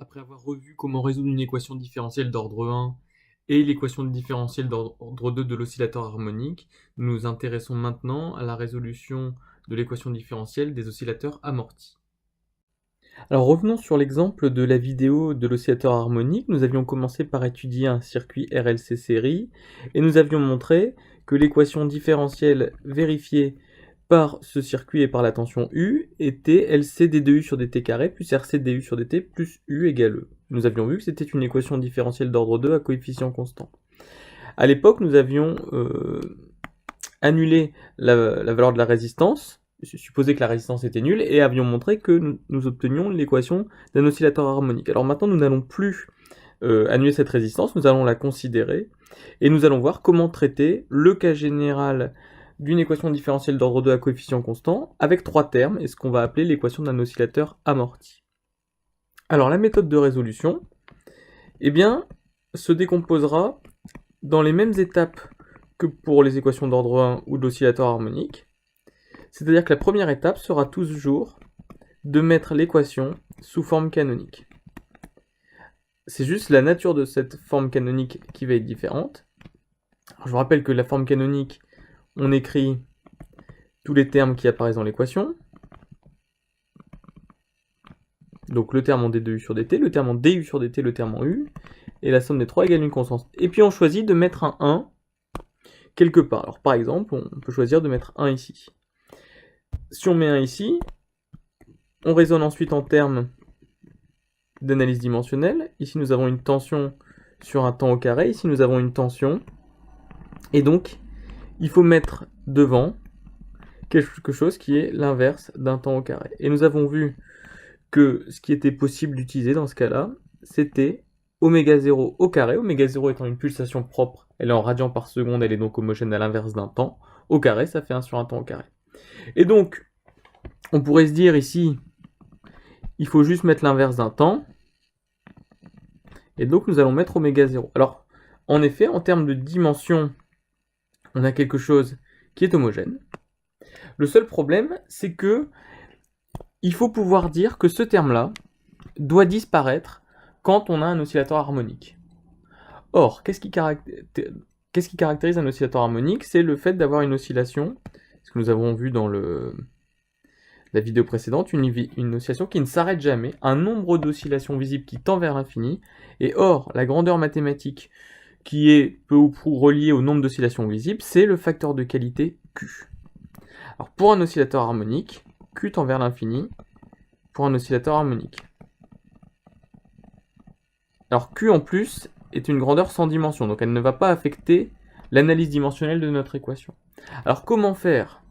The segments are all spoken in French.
Après avoir revu comment résoudre une équation différentielle d'ordre 1 et l'équation différentielle d'ordre 2 de l'oscillateur harmonique, nous nous intéressons maintenant à la résolution de l'équation différentielle des oscillateurs amortis. Alors revenons sur l'exemple de la vidéo de l'oscillateur harmonique. Nous avions commencé par étudier un circuit RLC série et nous avions montré que l'équation différentielle vérifiée par ce circuit et par la tension U était LC d 2U sur dt carré plus RC du sur dt plus U égale E. Nous avions vu que c'était une équation différentielle d'ordre 2 à coefficient constant. À l'époque, nous avions annulé la valeur de la résistance, supposé que la résistance était nulle, et avions montré que nous obtenions l'équation d'un oscillateur harmonique. Alors maintenant, nous n'allons plus annuler cette résistance, nous allons la considérer, et nous allons voir comment traiter le cas général d'une équation différentielle d'ordre 2 à coefficient constant avec trois termes, et ce qu'on va appeler l'équation d'un oscillateur amorti. Alors la méthode de résolution, eh bien, se décomposera dans les mêmes étapes que pour les équations d'ordre 1 ou de l'oscillateur harmonique. C'est-à-dire que la première étape sera toujours de mettre l'équation sous forme canonique. C'est juste la nature de cette forme canonique qui va être différente. Alors, je vous rappelle que la forme canonique, on écrit tous les termes qui apparaissent dans l'équation. Donc le terme en d2u sur dt, le terme en du sur dt, le terme en u, et la somme des trois égale une constante. Et puis on choisit de mettre un 1 quelque part. Alors par exemple, on peut choisir de mettre 1 ici. Si on met 1 ici, on raisonne ensuite en termes d'analyse dimensionnelle. Ici nous avons une tension sur un temps au carré, ici nous avons une tension. Et donc, il faut mettre devant quelque chose qui est l'inverse d'un temps au carré. Et nous avons vu que ce qui était possible d'utiliser dans ce cas-là, c'était oméga 0 au carré, oméga 0 étant une pulsation propre, elle est en radians par seconde, elle est donc homogène à l'inverse d'un temps, au carré, ça fait 1 sur un temps au carré. Et donc, on pourrait se dire ici, il faut juste mettre l'inverse d'un temps, et donc nous allons mettre oméga 0. Alors, en effet, en termes de dimension, on a quelque chose qui est homogène. Le seul problème, c'est que il faut pouvoir dire que ce terme-là doit disparaître quand on a un oscillateur harmonique. Or, qu'est-ce qui caractérise un oscillateur harmonique? C'est le fait d'avoir une oscillation, ce que nous avons vu dans la vidéo précédente, une oscillation qui ne s'arrête jamais, un nombre d'oscillations visibles qui tend vers l'infini, et or, la grandeur mathématique qui est peu ou prou reliée au nombre d'oscillations visibles, c'est le facteur de qualité Q. Alors pour un oscillateur harmonique, Q tend vers l'infini pour un oscillateur harmonique. Alors Q en plus est une grandeur sans dimension, donc elle ne va pas affecter l'analyse dimensionnelle de notre équation. Alors comment faire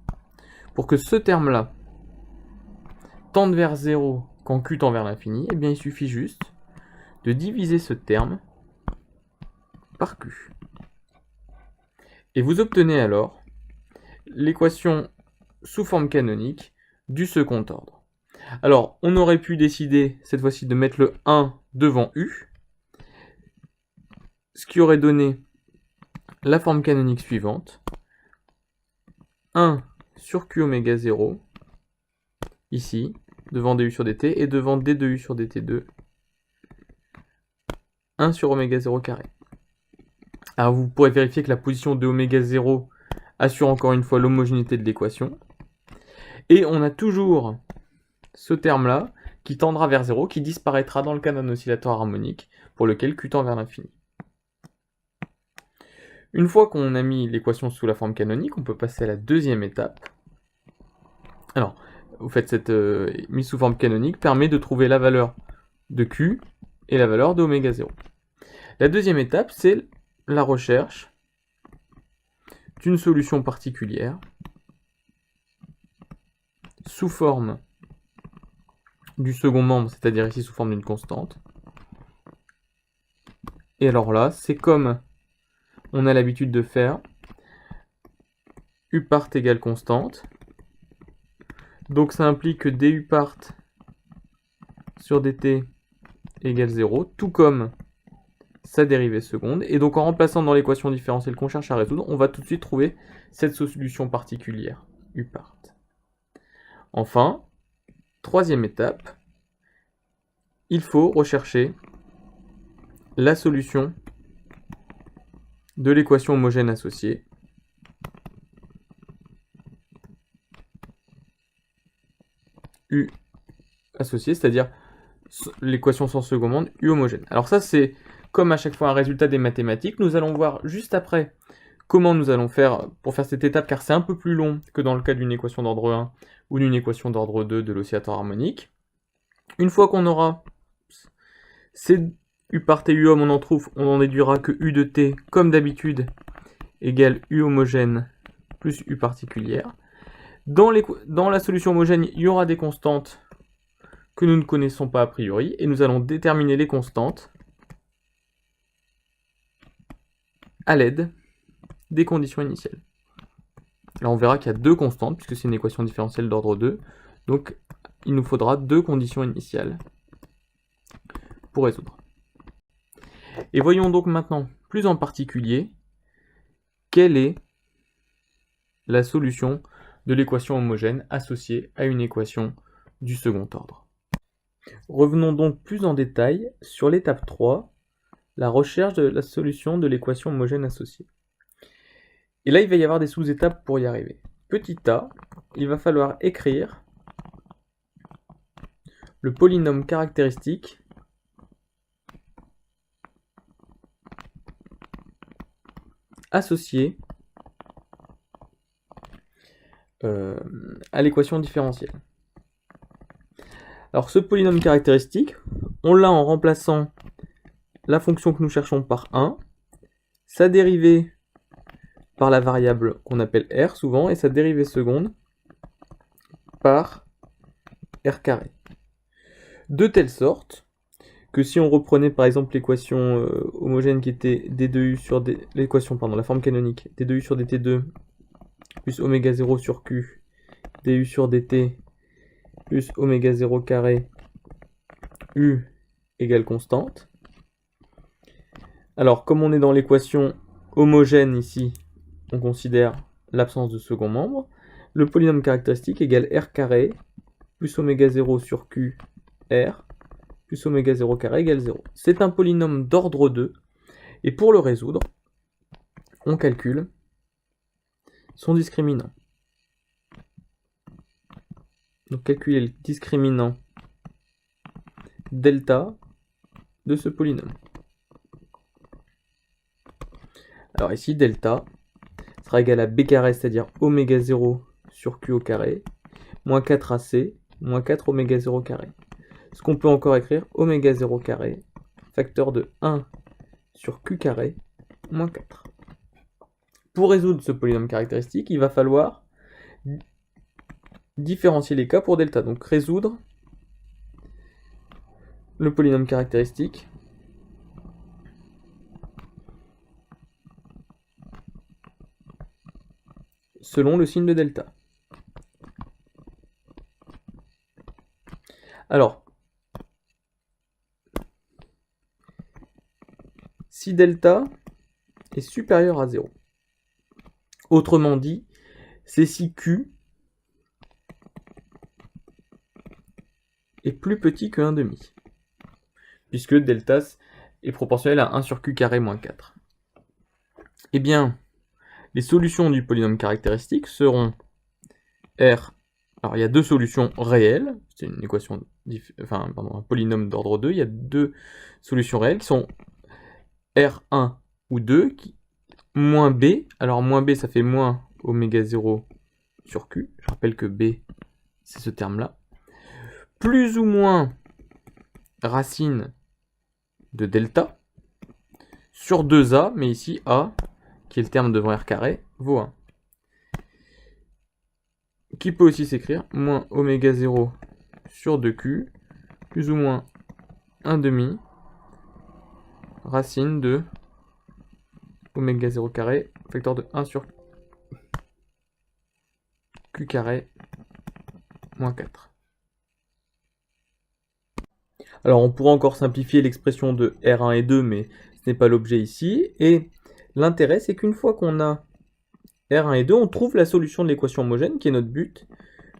pour que ce terme-là tende vers 0 quand Q tend vers l'infini? Eh bien il suffit juste de diviser ce terme par Q. Et vous obtenez alors l'équation sous forme canonique du second ordre. Alors, on aurait pu décider cette fois-ci de mettre le 1 devant U, ce qui aurait donné la forme canonique suivante. 1 sur Q oméga 0, ici, devant du sur dt, et devant d2u sur dt2, 1 sur oméga 0 carré. Alors vous pourrez vérifier que la position de oméga 0 assure encore une fois l'homogénéité de l'équation. Et on a toujours ce terme-là qui tendra vers 0, qui disparaîtra dans le cas d'un oscillateur harmonique, pour lequel Q tend vers l'infini. Une fois qu'on a mis l'équation sous la forme canonique, on peut passer à la deuxième étape. Alors, vous faites cette mise sous forme canonique, permet de trouver la valeur de Q et la valeur de oméga 0. La deuxième étape, c'est la recherche d'une solution particulière sous forme du second membre, c'est-à-dire ici sous forme d'une constante. Et alors là, c'est comme on a l'habitude de faire, U part égale constante. Donc ça implique que du part sur dt égale 0, tout comme sa dérivée seconde. Et donc en remplaçant dans l'équation différentielle qu'on cherche à résoudre, on va tout de suite trouver cette solution particulière, U part. Enfin, troisième étape, il faut rechercher la solution de l'équation homogène associée U associée, c'est-à-dire l'équation sans seconde monde U homogène. Alors ça, c'est comme à chaque fois un résultat des mathématiques. Nous allons voir juste après comment nous allons faire pour faire cette étape, car c'est un peu plus long que dans le cas d'une équation d'ordre 1 ou d'une équation d'ordre 2 de l'oscillateur harmonique. Une fois qu'on aura ces U par T, U homme, on en déduira que U de T, comme d'habitude, égale U homogène plus U particulière. Dans la solution homogène, il y aura des constantes que nous ne connaissons pas a priori, et nous allons déterminer les constantes à l'aide des conditions initiales. Là, on verra qu'il y a deux constantes, puisque c'est une équation différentielle d'ordre 2, donc il nous faudra deux conditions initiales pour résoudre. Et voyons donc maintenant, plus en particulier, quelle est la solution de l'équation homogène associée à une équation du second ordre. Revenons donc plus en détail sur l'étape 3, la recherche de la solution de l'équation homogène associée. Et là, il va y avoir des sous-étapes pour y arriver. Petit a, il va falloir écrire le polynôme caractéristique associé à l'équation différentielle. Alors ce polynôme caractéristique, on l'a en remplaçant la fonction que nous cherchons par 1, sa dérivée par la variable qu'on appelle r souvent, et sa dérivée seconde par r carré. De telle sorte que si on reprenait par exemple l'équation homogène qui était d2u sur d, la forme canonique, d2u sur dt2 plus oméga 0 sur q, du sur dt plus oméga 0 carré u égale constante. Alors comme on est dans l'équation homogène ici, on considère l'absence de second membre. Le polynôme caractéristique égale r carré plus oméga 0 sur q r plus oméga 0 carré égale 0. C'est un polynôme d'ordre 2, et pour le résoudre, on calcule son discriminant. Donc calculer le discriminant delta de ce polynôme. Alors ici, delta sera égal à b carré, c'est-à-dire oméga 0 sur q au carré, moins 4ac, moins 4 oméga 0 carré. Ce qu'on peut encore écrire, oméga 0 carré, facteur de 1 sur q carré, moins 4. Pour résoudre ce polynôme caractéristique, il va falloir différencier les cas pour delta. Donc résoudre le polynôme caractéristique selon le signe de delta. Alors, si delta est supérieur à 0, autrement dit, c'est si q est plus petit que 1,5, puisque delta est proportionnel à 1 sur q carré moins 4. Eh bien, les solutions du polynôme caractéristique seront R. Alors il y a deux solutions réelles, c'est une équation, un polynôme d'ordre 2, il y a deux solutions réelles qui sont R1 ou 2, moins B. Alors moins B ça fait moins oméga 0 sur Q, je rappelle que B c'est ce terme-là, plus ou moins racine de delta sur 2A, mais ici A, qui est le terme devant R carré, vaut 1. Qui peut aussi s'écrire moins oméga 0 sur 2Q, plus ou moins 1,5 racine de oméga 0 carré, facteur de 1 sur Q carré, moins 4. Alors on pourra encore simplifier l'expression de R1 et 2, mais ce n'est pas l'objet ici. Et l'intérêt, c'est qu'une fois qu'on a R1 et 2, on trouve la solution de l'équation homogène, qui est notre but.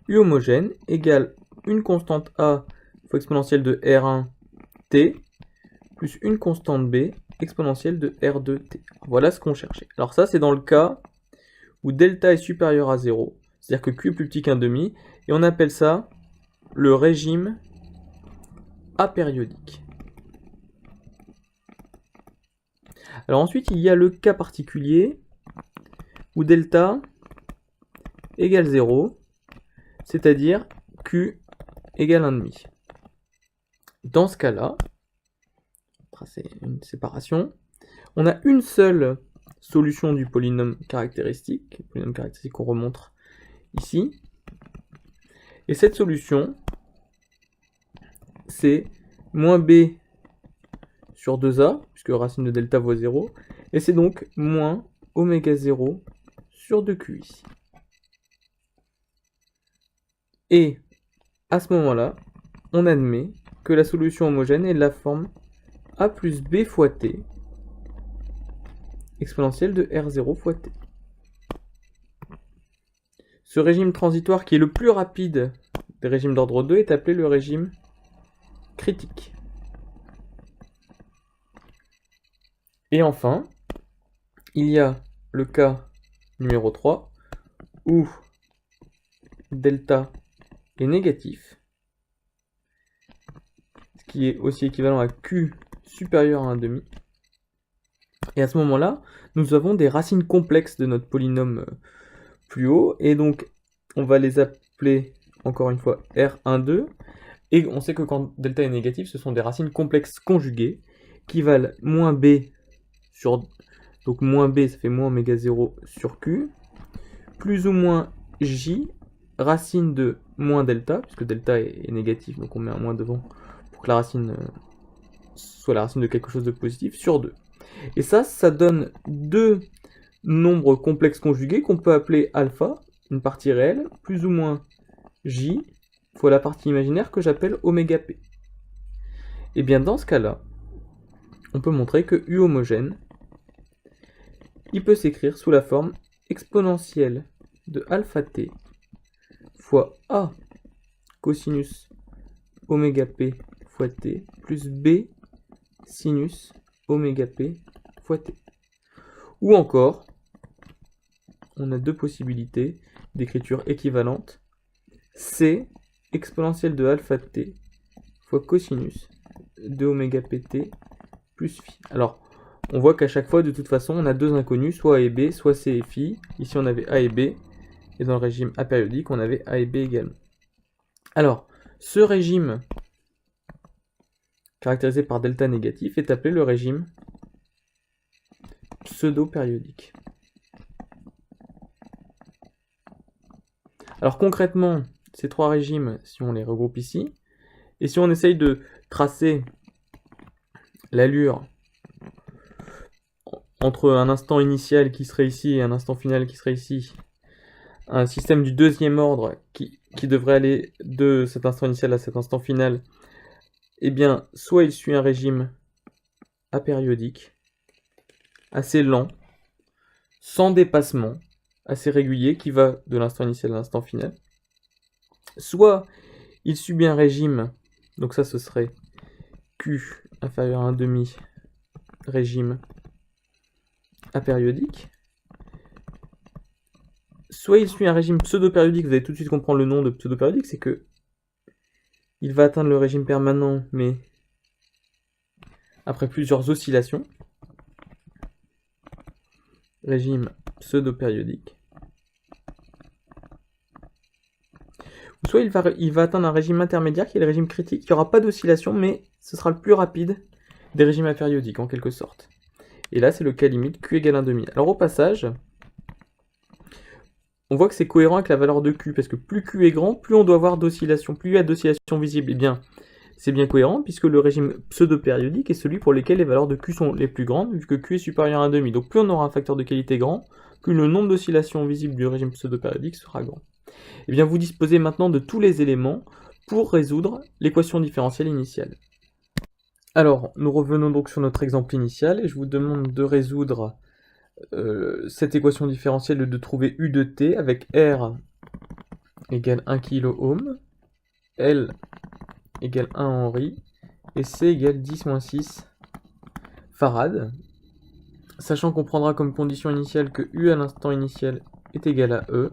U homogène égale une constante A fois exponentielle de R1 t plus une constante b exponentielle de r de t. Voilà ce qu'on cherchait. Alors ça, c'est dans le cas où delta est supérieur à 0, c'est-à-dire que q est plus petit qu'un demi, et on appelle ça le régime apériodique. Alors ensuite, il y a le cas particulier où delta égale 0, c'est-à-dire q égale 1,5. Dans ce cas-là, tracer une séparation, on a une seule solution du polynôme caractéristique, le polynôme caractéristique qu'on remontre ici, et cette solution, c'est moins b sur 2a, puisque racine de delta vaut 0, et c'est donc moins oméga 0 sur 2q ici. Et à ce moment-là, on admet que la solution homogène est de la forme a plus b fois t exponentielle de r0 fois t. Ce régime transitoire qui est le plus rapide des régimes d'ordre 2 est appelé le régime critique. Et enfin, il y a le cas numéro 3 où delta est négatif, ce qui est aussi équivalent à q supérieur à 1,5. Et à ce moment-là, nous avons des racines complexes de notre polynôme plus haut, et donc on va les appeler encore une fois R12, et on sait que quand delta est négatif, ce sont des racines complexes conjuguées qui valent moins b sur... Donc moins b, ça fait moins oméga 0 sur q, plus ou moins j, racine de moins delta, puisque delta est négatif, donc on met un moins devant pour que la racine soit la racine de quelque chose de positif, sur 2. Et ça donne deux nombres complexes conjugués qu'on peut appeler alpha, une partie réelle, plus ou moins j, fois la partie imaginaire que j'appelle oméga p. Et bien dans ce cas-là, on peut montrer que U homogène, il peut s'écrire sous la forme exponentielle de alpha t fois a cosinus oméga p fois t plus b sinus oméga p fois t. Ou encore, on a deux possibilités d'écriture équivalente. C exponentielle de alpha t fois cosinus de oméga pt plus phi. Alors, on voit qu'à chaque fois, de toute façon, on a deux inconnus, soit A et B, soit C et phi. Ici, on avait A et B, et dans le régime apériodique, on avait A et B également. Alors, ce régime caractérisé par delta négatif est appelé le régime pseudo-périodique. Alors concrètement, ces trois régimes, si on les regroupe ici, et si on essaye de tracer l'allure entre un instant initial qui serait ici et un instant final qui serait ici, un système du deuxième ordre qui devrait aller de cet instant initial à cet instant final, eh bien, soit il suit un régime apériodique, assez lent, sans dépassement, assez régulier, qui va de l'instant initial à l'instant final, soit il subit un régime, donc ça ce serait Q inférieur à 1,5, régime apériodique, soit il suit un régime pseudo-périodique, vous allez tout de suite comprendre le nom de pseudo-périodique, c'est que il va atteindre le régime permanent, mais après plusieurs oscillations, régime pseudo-périodique. Soit il va atteindre un régime intermédiaire qui est le régime critique, il n'y aura pas d'oscillation, mais ce sera le plus rapide des régimes apériodiques en quelque sorte. Et là c'est le cas limite Q égale 1,5. Alors au passage, on voit que c'est cohérent avec la valeur de Q, parce que plus Q est grand, plus on doit avoir d'oscillation, plus il y a d'oscillation visible. Et bien, c'est bien cohérent, puisque le régime pseudo-périodique est celui pour lequel les valeurs de Q sont les plus grandes, vu que Q est supérieur à 1,5. Donc plus on aura un facteur de qualité grand, plus le nombre d'oscillations visibles du régime pseudo-périodique sera grand. Et bien vous disposez maintenant de tous les éléments pour résoudre l'équation différentielle initiale. Alors, nous revenons donc sur notre exemple initial, et je vous demande de résoudre cette équation différentielle, de trouver U de t avec R égale 1 kΩ, L égale 1 Henri, et C égale 10 moins 6 farads, sachant qu'on prendra comme condition initiale que U à l'instant initial est égal à E,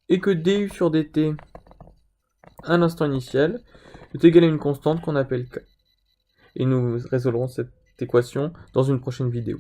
et que du sur dt à l'instant initial est égal à une constante qu'on appelle K. Et nous résolverons cette équation dans une prochaine vidéo.